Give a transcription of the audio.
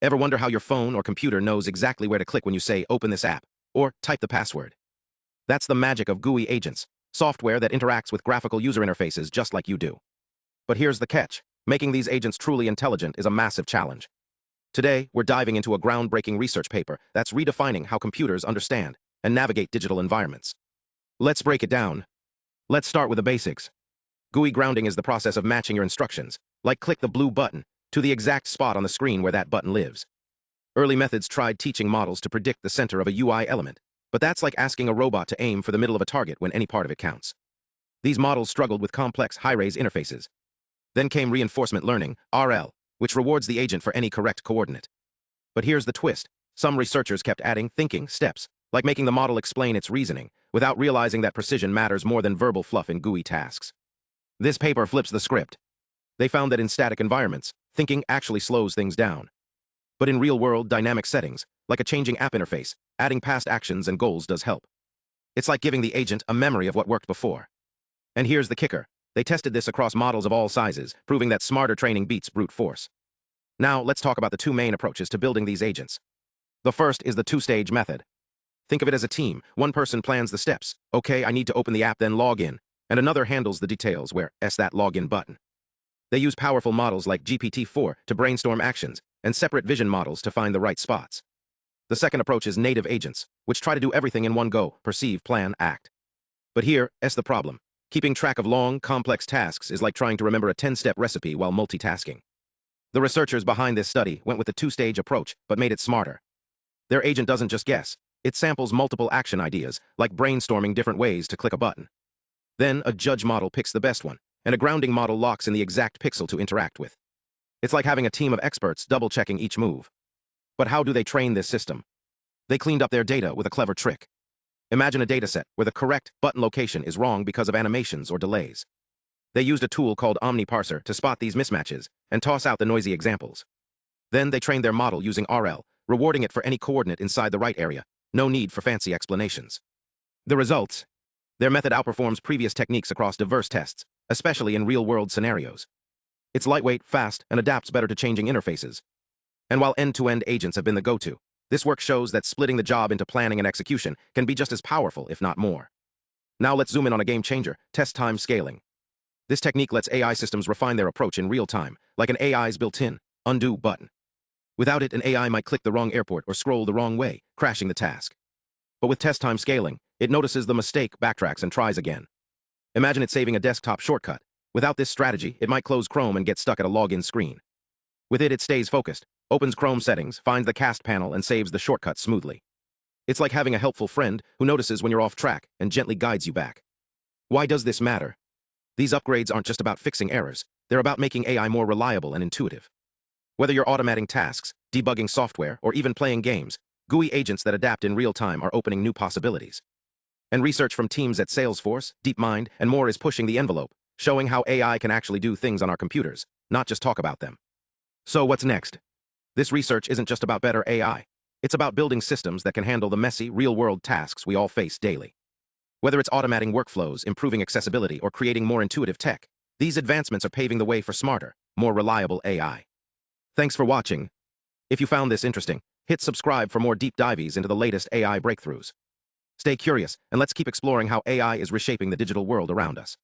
Ever wonder how your phone or computer knows exactly where to click when you say, "Open this app," or type the password? That's the magic of GUI agents, software that interacts with graphical user interfaces just like you do. But here's the catch. Making these agents truly intelligent is a massive challenge. Today, we're diving into a groundbreaking research paper that's redefining how computers understand and navigate digital environments. Let's break it down. Let's start with the basics. GUI grounding is the process of matching your instructions, like click the blue button, to the exact spot on the screen where that button lives. Early methods tried teaching models to predict the center of a UI element, but that's like asking a robot to aim for the middle of a target when any part of it counts. These models struggled with complex high-res interfaces. Then came reinforcement learning, RL, which rewards the agent for any correct coordinate. But here's the twist. Some researchers kept adding thinking steps, like making the model explain its reasoning, without realizing that precision matters more than verbal fluff in GUI tasks. This paper flips the script. They found that in static environments, thinking actually slows things down. But in real-world dynamic settings, like a changing app interface, adding past actions and goals does help. It's like giving the agent a memory of what worked before. And here's the kicker. They tested this across models of all sizes, proving that smarter training beats brute force. Now, let's talk about the two main approaches to building these agents. The first is the two-stage method. Think of it as a team. One person plans the steps. Okay, I need to open the app, then log in. And another handles the details, where that login button. They use powerful models like GPT-4 to brainstorm actions, and separate vision models to find the right spots. The second approach is native agents, which try to do everything in one go: perceive, plan, act. But here's the problem. Keeping track of long, complex tasks is like trying to remember a 10-step recipe while multitasking. The researchers behind this study went with the two-stage approach, but made it smarter. Their agent doesn't just guess. It samples multiple action ideas, like brainstorming different ways to click a button. Then, a judge model picks the best one, and a grounding model locks in the exact pixel to interact with. It's like having a team of experts double-checking each move. But how do they train this system? They cleaned up their data with a clever trick. Imagine a dataset where the correct button location is wrong because of animations or delays. They used a tool called OmniParser to spot these mismatches and toss out the noisy examples. Then they trained their model using RL, rewarding it for any coordinate inside the right area. No need for fancy explanations. The results? Their method outperforms previous techniques across diverse tests, especially in real-world scenarios. It's lightweight, fast, and adapts better to changing interfaces. And while end-to-end agents have been the go-to, this work shows that splitting the job into planning and execution can be just as powerful, if not more. Now let's zoom in on a game changer: test time scaling. This technique lets AI systems refine their approach in real time, like an AI's built-in undo button. Without it, an AI might click the wrong airport or scroll the wrong way, crashing the task. But with test time scaling, it notices the mistake, backtracks, and tries again. Imagine it saving a desktop shortcut. Without this strategy, it might close Chrome and get stuck at a login screen. With it stays focused, opens Chrome settings, finds the cast panel, and saves the shortcut smoothly. It's like having a helpful friend who notices when you're off track and gently guides you back. Why does this matter? These upgrades aren't just about fixing errors. They're about making AI more reliable and intuitive. Whether you're automating tasks, debugging software, or even playing games, GUI agents that adapt in real time are opening new possibilities. And research from teams at Salesforce, DeepMind, and more is pushing the envelope, showing how AI can actually do things on our computers, not just talk about them. So what's next? This research isn't just about better AI. It's about building systems that can handle the messy, real-world tasks we all face daily. Whether it's automating workflows, improving accessibility, or creating more intuitive tech, these advancements are paving the way for smarter, more reliable AI. Thanks for watching. If you found this interesting, hit subscribe for more deep dives into the latest AI breakthroughs. Stay curious, and let's keep exploring how AI is reshaping the digital world around us.